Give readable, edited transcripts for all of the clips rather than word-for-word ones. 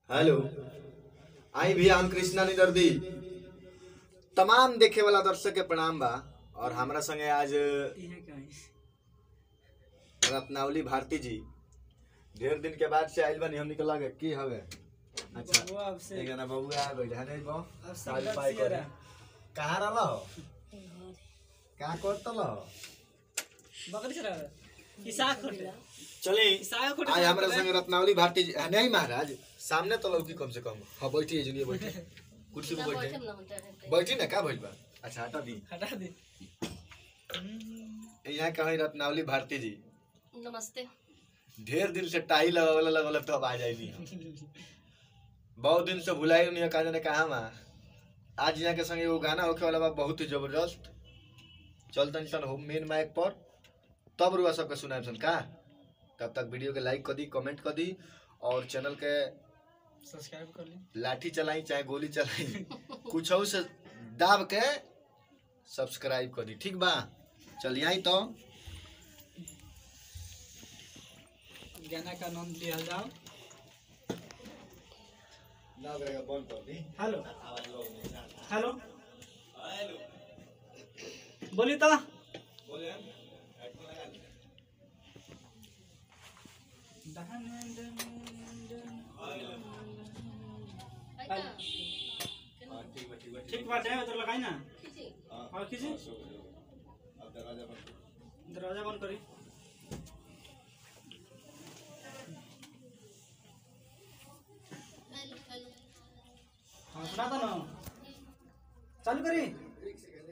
Hello. आई भी हम कृष्णा निदर्दी तमाम देखे वाला दर्शक के प्रणाम बा। और हमरा संगे आज रत्नावली भारती जी ढेर दिन के बाद से आइल बनी। हम निकल गए की हवे। अच्छा एक जना बबुआ आ गइल है नहीं बो साल पाई करे कहां रहल हो का करतल हो बकरी चरा किसा खोटे चली किसा खोटे आज हमरा संगे रत्नावली भारती जी नहीं महाराज सामने तो लौकी कम से कम। हां बैठिए जुनिए बैठिए कुर्सी पे बैठिए बैठी ना का भइल बा। अच्छा हटा दी यहाँ कहीं रत्नावली भारती जी नमस्ते। ढेर दिन से टाई लगल तो अब आ जाएगी। बहुत दिन से भुलाई नहीं का जाने कहा माँ। आज यहाँ के संगे वो गाना होके वाला बा बहुत ही जबरदस्त। चल तनी सन हो मेन माइक पर तब रुआ सबके सुनाए सन का। तब तक वीडियो के लाइक कर दी कमेंट कर दी और चैनल के सब्सक्राइब कर ली। लाठी चलाई चाहे गोली चलाई कुछ से दाब के सब्सक्राइब कर दी ठीक बा। चलिए आई तो गाना का नाम लिया जाओ। बंद कर दी। हेलो हेलो बोली तो ठीक बात है तो लगाई ना। और किसी दरवाजा बंद करी। हाँ सुना था ना चालू करी। एक सेकंड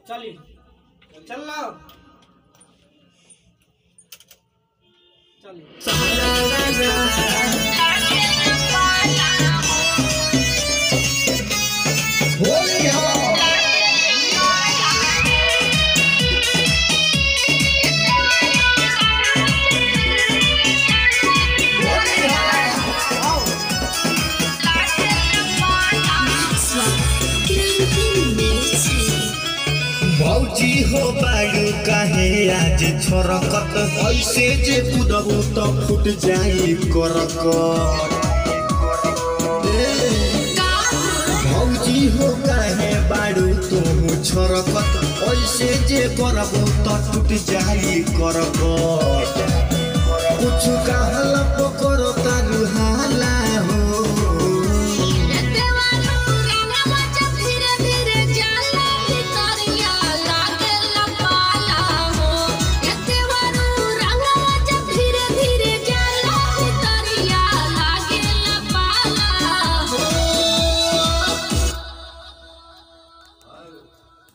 चली चल लाओ चली भौजी हो बाड़ू काहे आज छोरकत ऐसे जे कुदबू तो फुट जाई करक। भौजी हो काहे बाड़ू तुम छोरकत ऐसे जे करबू तो टूट जाई करक। कुछ कहला पकड़ो तारू हाला हो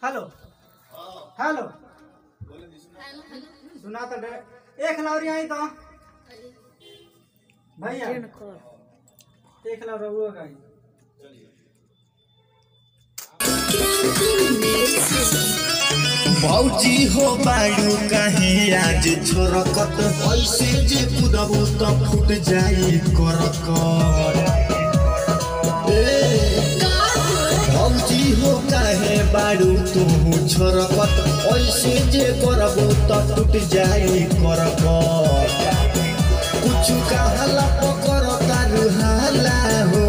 हेलो हेलो सुना तो एक लाउरी आई तो भैया एक लाउरी वो गई। भौजी हो बाड़ू काहे आज छोरकत ऐसे जे कुदबू तो फुट जाई करक। भौजी हो काहे बाड़ू तुम छोरकत ऐसे जे करबू तो टूट जाई करक। कुछ कहला पकड़ो तारू हाला हो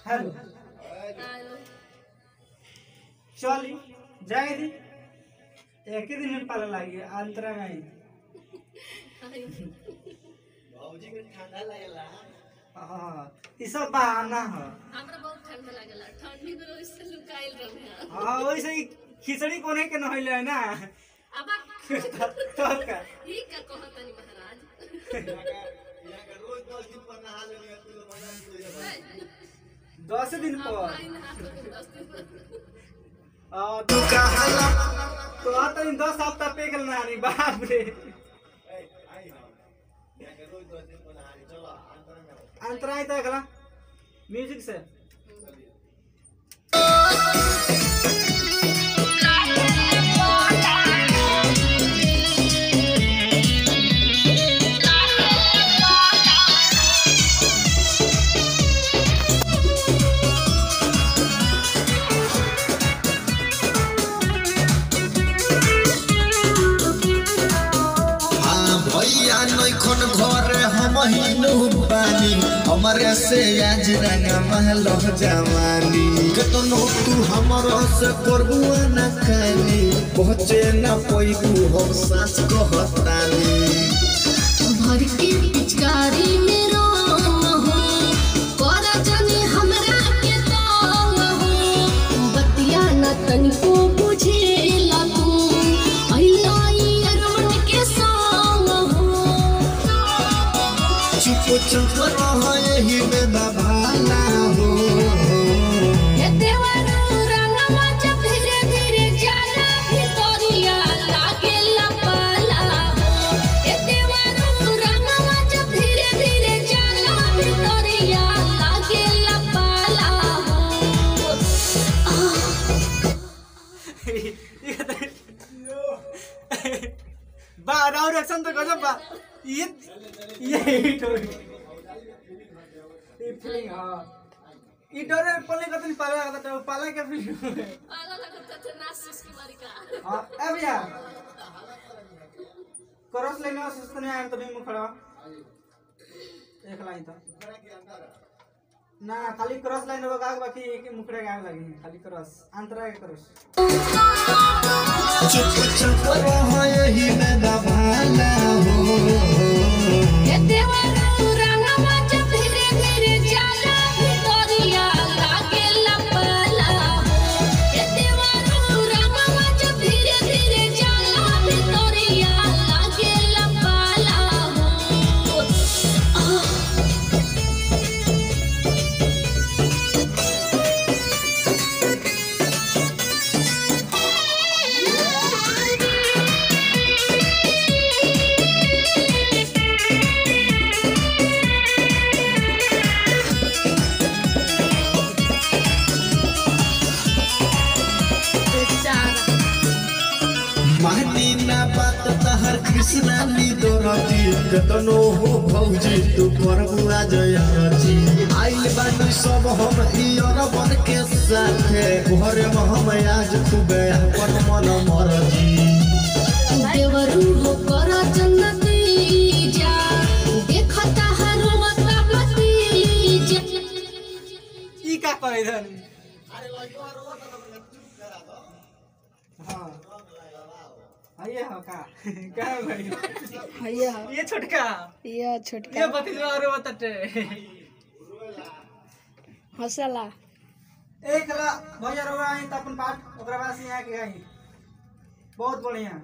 हेलो चली जाए दी एक ही दिन में पाला लगी अंतरा में आई। भौजी के ठंडा लागेला। हाँ ये सब बहाना है। हमरा बहुत ठंडा लागेला ठंडी में रोज से लुकाइल रहे। हाँ वैसे ही खिचड़ी कोने के नहले है ना। अब तो का ई का कहतनी महाराज यहाँ का रोज 10 दिन पर नहा लेने तो मजा 10 दिन पर तू कहला तो आता इन 10 हफ्ता पेकल ना नहीं बाप रे। आई ना यहाँ का रोज 10 दिन पर नहा चलो अंतर में अंतरा ही तो अगला म्यूजिक से नैखन घर हम हिनू बानी हमरे से आज रंगा महल जवानी कतनो तू हमरो से करबुआ न खानी पहुँचे न पैबू हम सास कहतानी भर के पिचकारी में रंग हो कोरा जाने हमरा के तंग हो बतिया न तनिको बुझेला तू अइलाई अरवन के संग हो चुप चुप रह यही में भाला हो ये देवरू रंगवा जब धीरे धीरे जाला भितरिया लागेला पाला हो ये देवरू रंगवा जब धीरे धीरे जाला भितरिया लागेला पाला हो बा राउर एक्शन तो गजब बा ये हिट हो ये फीलिंग हां ई डरे पले कतनी पाला का पाला के फीलिंग पाला लगता था नासिस की मारी का हां ए भैया क्रॉस लाइन में सुस्त नहीं आया तो भी मुंह खड़ा एक लाइन था ना खाली क्रॉस लाइन होगा बाकी एक मुखड़े गाय लगी खाली क्रॉस अंतरा के क्रॉस चुप चुप रह यही में भाला हो ये देवरू रंगवा जब धीरे धीरे जाला भितरिया लागेला पाला हो ये देवरू रंगवा जब धीरे धीरे जाला भितरिया लागेला पाला हो मानी ना बात तहर कृष्णा नी दोरती कतनो हो भौजी तू करबुआ जयती आइल बानी सब हम हियर बन के साथे घरे में हम आज खूबे अपन मन मरजी देवरू हो कर जन्नती जा देखता हरो मता पति जा ई का करे धन हां आइए हो का भाई भैया ये छोटका ये छोटका ये भतीजा और बताते हौसला एक ला भैया रो आई त अपन पाठ ओकरा बाद से यहाँ के आई बहुत बढ़िया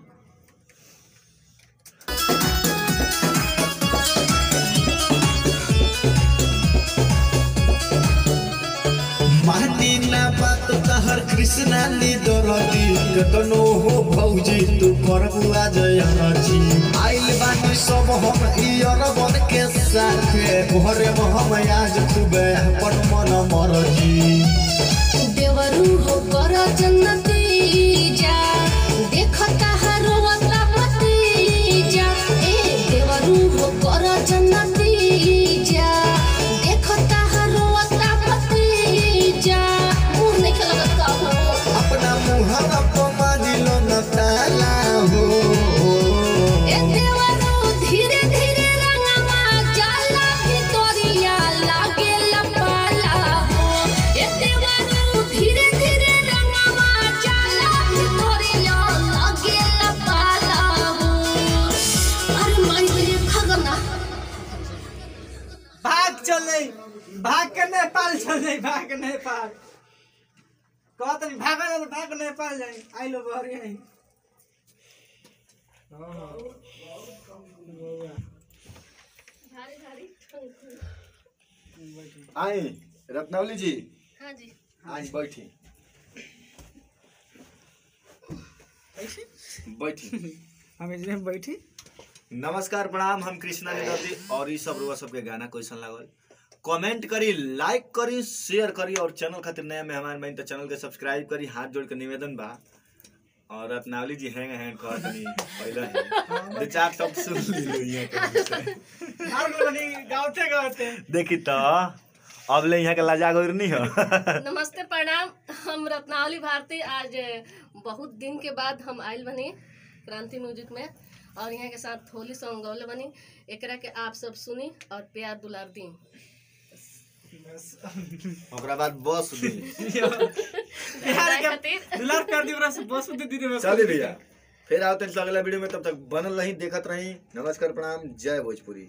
मानी ना बात तहर कृष्णा नी दोरती कतनो हो भौजी तू करबुआ जयती आइल बानी सब हम हियर बन के साथे घरे में हम आज खूबे अपन मन मरजी देवरू हो कर जन्नती जा देखता हरो मता पति जा ए देवरू हो कर जन्नती जा देखता हरो मता पति जा मुंह नहीं लगता हो अपना मुहरा पर मारिलो न ताला हो ए देवरू धीरे धीरे रंगवा जाला भितरिया लागेला पाला हो ए देवरू धीरे धीरे रंगवा जाला भितरिया लागेला पाला हो अरे माई रे खगना भाग के नेपाल चले भाग नेपाल कहत नहीं भाग नेपाल जाए आई लो बहरी आई आई रत्नावली जी हां जी आज बैठी बैठी हम इसमें बैठी नमस्कार प्रणाम हम कृष्णा निरवती और ई सब रुआ सबके गाना कैसन लागल कमेंट करी, लाइक करी, शेयर करी और चैनल खातिर नया मेहमान बनी तो चैनल के सब्सक्राइब करी। हाथ जोड़ के निवेदन बा। और रत्नावली जी हैंग कहतनी पहले दो चार शब्द सुन ली गाँवते देखी तो अब ले यहाँ के लाजा गोर नहीं हो। नमस्ते प्रणाम। हम रत्नावली भारती आज बहुत दिन के बाद हम आयल बनी क्रांति म्यूजिक में और यहाँ के साथ होली सॉन्ग गौले बनी। एकरा के आप सब सुनी और प्यार दुलार दी। ओकरा बाद बस दी दुलार कर दी बस दीदी चली भैया। फिर आओ अगला वीडियो में, तब तक बनल रही, देखत रही। नमस्कार प्रणाम, जय भोजपुरी।